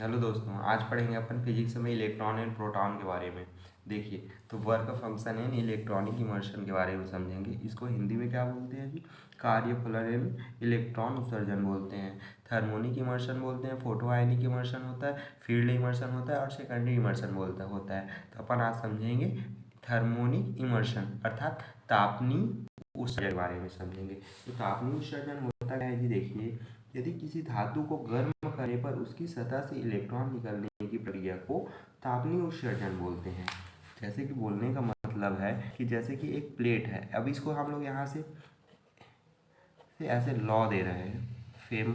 Hello दोस्तों, आज पढ़ेंगे अपन फिजिक्स में इलेक्ट्रॉन एंड प्रोटॉन के बारे में। देखिए, तो work function and electronic immersion के बारे में समझेंगे। इसको हिंदी में क्या बोलते हैं जी? कार्य फलन एंड इलेक्ट्रॉन उत्सर्जन बोलते हैं। थर्मोनिक इमर्शन बोलते हैं, फोटो आयनिक इमर्शन होता है, फील्ड इमर्शन होता है और सेकेंडरी इमर्शन होता है। तो अपन आज समझेंगे थर्मोनिक इमर्शन अर्थात तापनीय उत्सर्जन के बारे में समझेंगे। तो तापनीय उत्सर्जन होता क्या है जी? देखिए, यदि किसी धातु को गर्म करने पर उसकी सतह से इलेक्ट्रॉन निकलने की प्रक्रिया को तापनीय उत्सर्जन बोलते हैं। जैसे कि बोलने का मतलब है कि जैसे कि एक प्लेट है, अब इसको हम लोग यहाँ से ऐसे लॉ दे रहे हैं फेम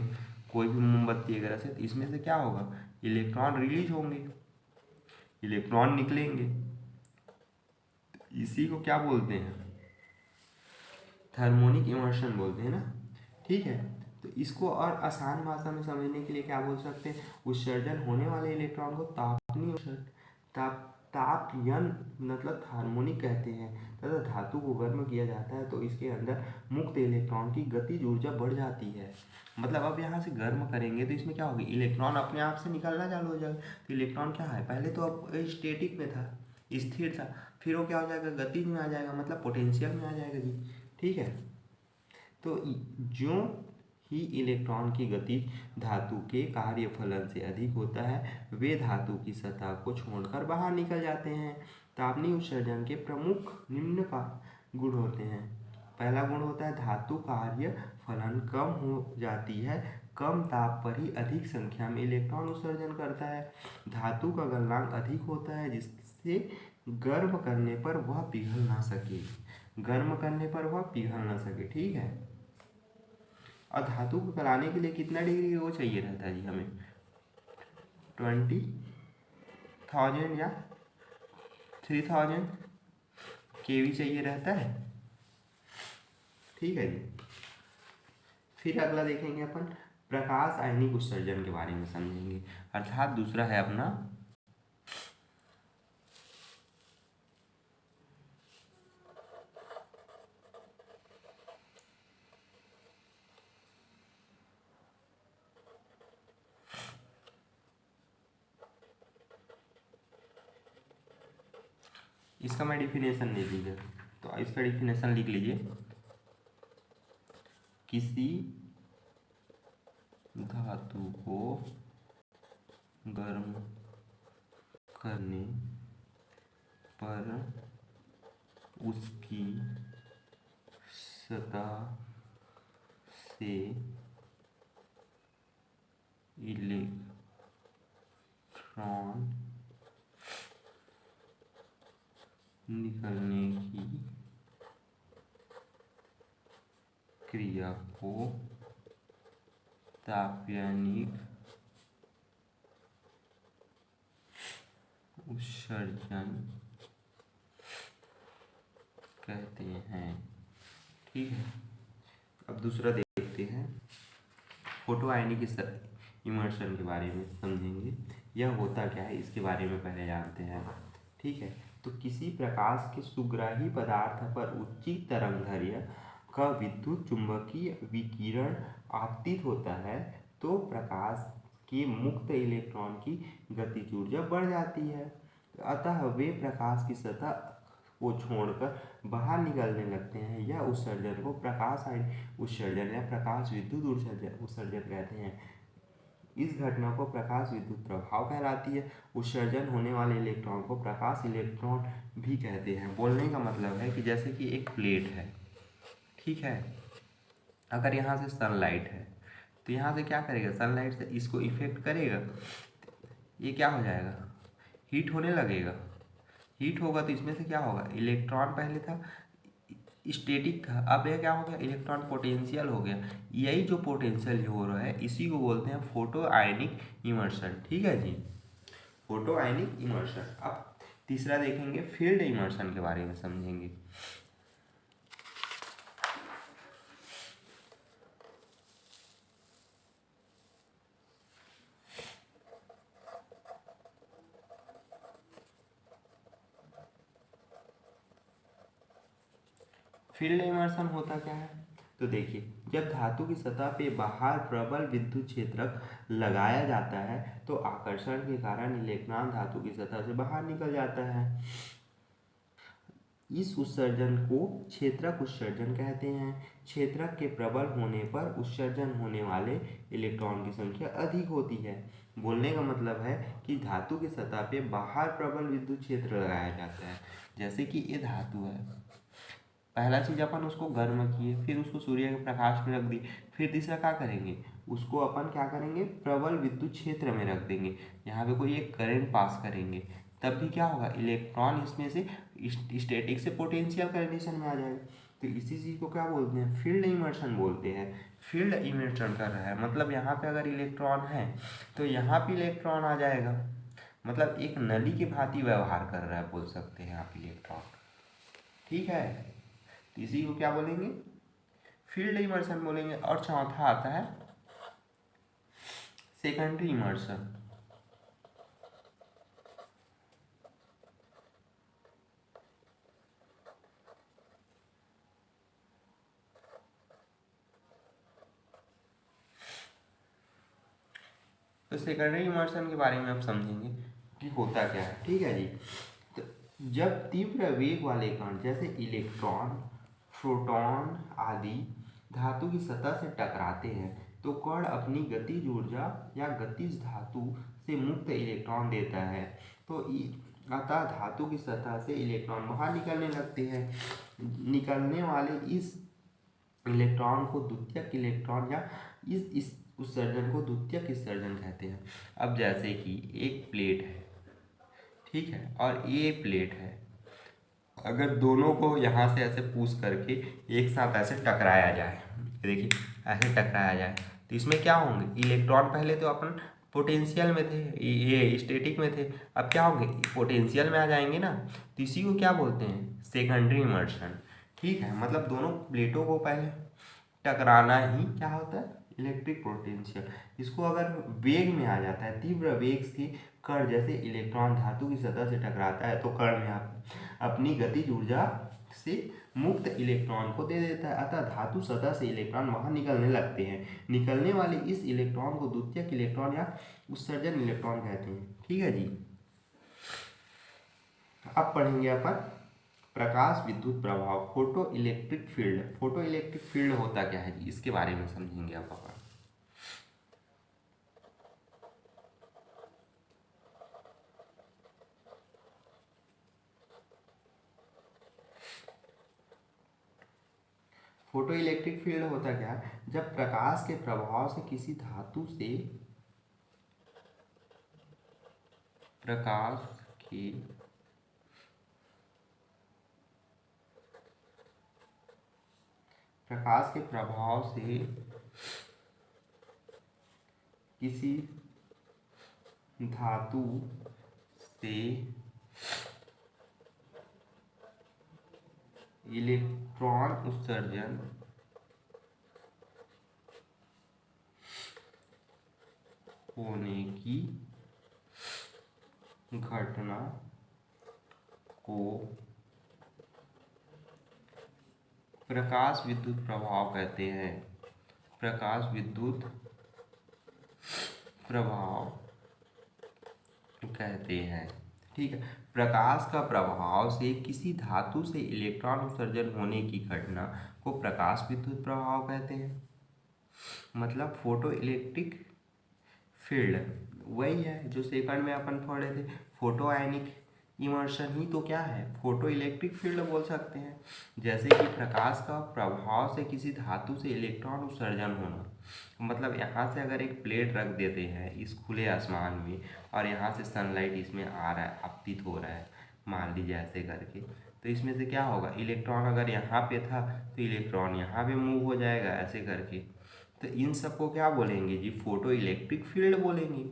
कोई भी मोमबत्ती वगैरह से, तो इसमें से क्या होगा? इलेक्ट्रॉन रिलीज होंगे, इलेक्ट्रॉन निकलेंगे। इसी को क्या बोलते हैं? थर्मोनिक इमर्शन बोलते हैं ना। ठीक है, तो इसको और आसान भाषा में समझने के लिए क्या बोल सकते हैं? उत्सर्जन होने वाले इलेक्ट्रॉन को तापनीय उत्सर्जन तापयन मतलब हार्मोनिक कहते हैं। तथा धातु को गर्म किया जाता है तो इसके अंदर मुक्त इलेक्ट्रॉन की गतिज ऊर्जा बढ़ जाती है। मतलब अब यहाँ से गर्म करेंगे तो इसमें क्या होगी? इलेक्ट्रॉन अपने आप से निकलना चालू हो जाएगा। तो इलेक्ट्रॉन क्या है? पहले तो अब स्टेटिक में था, स्थिर था, फिर वो क्या हो जाएगा? गतिज में आ जाएगा, मतलब पोटेंशियल में आ जाएगा जी। ठीक है, तो जो ही इलेक्ट्रॉन की गति धातु के कार्यफलन से अधिक होता है वे धातु की सतह को छोड़कर बाहर निकल जाते हैं। तापनीय उत्सर्जन के प्रमुख निम्न का गुण होते हैं। पहला गुण होता है धातु कार्य फलन कम हो जाती है, कम ताप पर ही अधिक संख्या में इलेक्ट्रॉन उत्सर्जन करता है। धातु का गलनांक अधिक होता है जिससे गर्म करने पर वह पिघल ना सके, ठीक है। और धातु को गलाने के लिए कितना डिग्री वो चाहिए रहता है जी? हमें 20,000 या 3000 केवी चाहिए रहता है। ठीक है जी। फिर अगला देखेंगे अपन प्रकाश आयनिक उत्सर्जन के बारे में समझेंगे, अर्थात दूसरा है अपना इसका मैं डिफिनेशन दे दीजिए, तो इसका डिफिनेशन लिख लीजिए। किसी धातु को गर्म करने पर उसकी सतह से इलेक्ट्रॉन निकलने की क्रिया को तापनीय उत्सर्जन कहते हैं। ठीक है, अब दूसरा देखते हैं फोटो आयनिक इमर्शन के बारे में समझेंगे। यह होता क्या है इसके बारे में पहले जानते हैं। ठीक है, तो किसी प्रकाश के सुग्राही पदार्थ पर उच्च तरंगदैर्घ्य का विद्युत चुंबकीय विकिरण आपतित होता है तो प्रकाश के मुक्त इलेक्ट्रॉन की गतिज ऊर्जा बढ़ जाती है, अतः वे प्रकाश की सतह को छोड़कर बाहर निकलने लगते हैं। यह उत्सर्जन को प्रकाश आयनिक उत्सर्जन या प्रकाश विद्युत उत्सर्जन कहते हैं। इस घटना को प्रकाश विद्युत प्रभाव कहलाती है। उत्सर्जन होने वाले इलेक्ट्रॉन को प्रकाश इलेक्ट्रॉन भी कहते हैं। बोलने का मतलब है कि जैसे कि एक प्लेट है, ठीक है, अगर यहाँ से सनलाइट है तो यहाँ से क्या करेगा? सनलाइट से इसको इफेक्ट करेगा, ये क्या हो जाएगा? हीट होने लगेगा। हीट होगा तो इसमें से क्या होगा? इलेक्ट्रॉन पहले था स्टेटिक था, अब यह क्या हो गया? इलेक्ट्रॉन पोटेंशियल हो गया। यही जो पोटेंशियल हो रहा है इसी को बोलते हैं फोटो आयनिक इमर्शन। ठीक है जी, फोटो आयनिक इमर्शन। अब तीसरा देखेंगे फील्ड इमर्शन के बारे में समझेंगे। फील्ड इमर्शन होता क्या है? तो देखिए, जब धातु की सतह पे बाहर प्रबल विद्युत क्षेत्रक लगाया जाता है तो आकर्षण के कारण इलेक्ट्रॉन धातु की सतह से बाहर निकल जाता है। इस उत्सर्जन को क्षेत्रक उत्सर्जन कहते हैं। क्षेत्रक के प्रबल होने पर उत्सर्जन होने वाले इलेक्ट्रॉन की संख्या अधिक होती है। बोलने का मतलब है कि धातु की सतह पे बाहर प्रबल विद्युत क्षेत्र लगाया जाता है। जैसे कि ये धातु है, पहला चीज अपन उसको गर्म किए, फिर उसको सूर्य के प्रकाश में रख दी, फिर तीसरा क्या करेंगे, उसको अपन क्या करेंगे, प्रबल विद्युत क्षेत्र में रख देंगे। यहाँ पे कोई एक करंट पास करेंगे, तब भी क्या होगा, इलेक्ट्रॉन इसमें से स्टैटिक से पोटेंशियल कंडीशन में आ जाएगा। तो इसी चीज़ को क्या बोलते हैं, फील्ड इमर्शन बोलते हैं। फील्ड इमर्शन कर रहा है मतलब यहाँ पे अगर इलेक्ट्रॉन है तो यहाँ पे इलेक्ट्रॉन आ जाएगा, मतलब एक नली के भांति व्यवहार कर रहा है, बोल सकते हैं आप इलेक्ट्रॉन। ठीक है, तो इसी को क्या बोलेंगे, फील्ड इमर्शन बोलेंगे। और चौथा आता है सेकेंडरी इमर्शन। तो सेकेंडरी इमर्शन के बारे में आप समझेंगे कि होता क्या है। ठीक है जी, तो जब तीव्र वेग वाले कण जैसे इलेक्ट्रॉन, प्रोटॉन आदि धातु की सतह से टकराते हैं तो कण अपनी गतिज ऊर्जा या गतिज धातु से मुक्त इलेक्ट्रॉन देता है। तो अतः धातु की सतह से इलेक्ट्रॉन बाहर निकलने लगते हैं। निकलने वाले इस इलेक्ट्रॉन को द्वितीयक इलेक्ट्रॉन या इस उत्सर्जन को द्वितीयक उत्सर्जन कहते हैं। अब जैसे कि एक प्लेट है, ठीक है, और ये प्लेट है, अगर दोनों को यहाँ से ऐसे पुश करके एक साथ ऐसे टकराया जाए, देखिए ऐसे टकराया जाए, तो इसमें क्या होंगे, इलेक्ट्रॉन पहले तो अपन पोटेंशियल में थे, ये स्टैटिक में थे, अब क्या होंगे, पोटेंशियल में आ जाएंगे ना, तो इसी को क्या बोलते हैं, सेकेंडरी इमर्शन। ठीक है, मतलब दोनों प्लेटों को पहले टकराना ही क्या होता है, इलेक्ट्रिक पोटेंशियल। इसको अगर वेग में आ जाता है, तीव्र वेग से कण जैसे इलेक्ट्रॉन धातु की सतह से टकराता है तो कण में आप अपनी गतिज ऊर्जा से मुक्त इलेक्ट्रॉन को दे देता है, अतः धातु सतह से इलेक्ट्रॉन बाहर निकलने लगते हैं। निकलने वाले इस इलेक्ट्रॉन को द्वितीयक इलेक्ट्रॉन या उत्सर्जन इलेक्ट्रॉन कहते हैं। ठीक है जी, अब पढ़ेंगे अपन प्रकाश विद्युत प्रभाव, photo electric field. Photo electric field होता क्या है जी, इसके बारे में समझेंगे आप अपन। फोटो इलेक्ट्रिक फील्ड होता क्या है, जब प्रकाश के प्रभाव से किसी धातु से प्रकाश के प्रभाव से किसी धातु से इलेक्ट्रॉन उत्सर्जन होने की घटना को प्रकाश विद्युत प्रभाव कहते हैं। प्रकाश विद्युत प्रभाव कहते हैं। ठीक है, प्रकाश का प्रभाव से किसी धातु से इलेक्ट्रॉन उत्सर्जन होने की घटना को प्रकाश विद्युत प्रभाव कहते हैं। मतलब फोटो इलेक्ट्रिक फील्ड वही है जो सेकंड में अपन पढ़े थे, फोटो आयनिक इमर्शन ही तो क्या है, फोटो इलेक्ट्रिक फील्ड बोल सकते हैं। जैसे कि प्रकाश का प्रभाव से किसी धातु से इलेक्ट्रॉन उत्सर्जन होना, मतलब यहाँ से अगर एक प्लेट रख देते हैं इस खुले आसमान में और यहाँ से सनलाइट इसमें आ रहा है, आपतित हो रहा है, मान लीजिए ऐसे करके, तो इसमें से क्या होगा, इलेक्ट्रॉन अगर यहाँ पे था तो इलेक्ट्रॉन यहाँ पे मूव हो जाएगा ऐसे करके। तो इन सबको क्या बोलेंगे जी, फोटो इलेक्ट्रिक फील्ड बोलेंगे।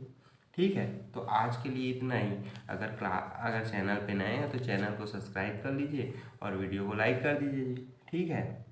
ठीक है, तो आज के लिए इतना ही। अगर चैनल पे नए हैं तो चैनल को सब्सक्राइब कर लीजिए और वीडियो को लाइक कर दीजिए जी। ठीक है।